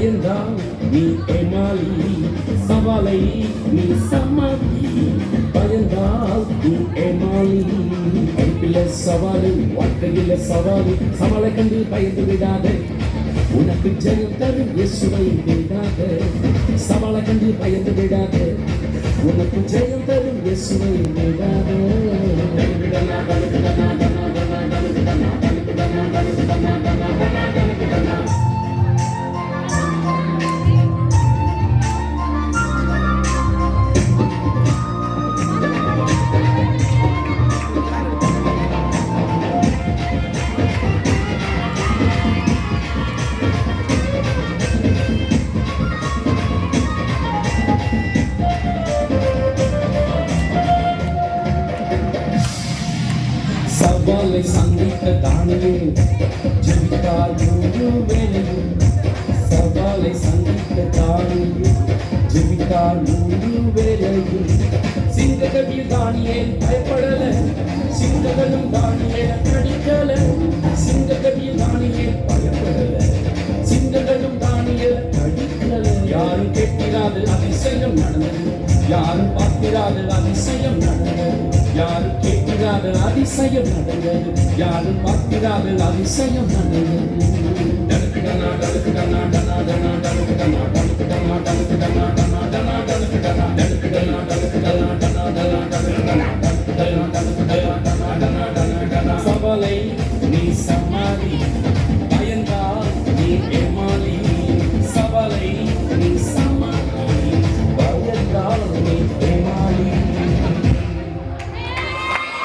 பயந்தால் நீ ஏமாளி, சவாலை நீ சமாளி. பயந்தால் நீ ஏமாளி, படிப்பில சவாலு, வாழ்க்கையில சவாலு. சவாலை கண்டு பயந்து விடாதே, உனக்கு ஜெயம் தரும் இயேசுவை விடாதே. சவாலை கண்டு பயந்து விடாதே, உனக்கு ஜெயம் தரும் இயேசுவை விடாதே. சவாலை சந்தித்த தானியேல் ஜெபித்தார் முழு வேளையும். சவாலை சந்தித்த தானியேல் ஜெபித்தார் முழு வேளையும். சிங்கங்களில் தானியேல் பயப்படல, சிங்கங்களும் தானியேல் கடிக்கல. சிங்கங்களில் தானியேல் பயப்படல, சிங்கங்களும் தானியேல் கடிக்கல. யாரும் கேட்கிறாது அதிசயம் நடந்தது, யாரும் பார்க்கிறாது அதிசயம் நடந்தது. யாரும் கேட்கிறாது அதிசயம் நடந்தது, யாரும் பார்க்கிறாது அதிசயம் நடந்தது. டலுக்குடனா டலுக்குடனா டனா டனா டலுக்குடனா டலுக்குடனா டலுக்குடனா டனா டனா டலுக்குடனா டலுக்குடனா டலுக்குடனா டனா டனா டலுக்குடனா டலுக்குடனா டலுக்குடனா டனா டனா டனா டனா. சவாலை நீ சமாளி,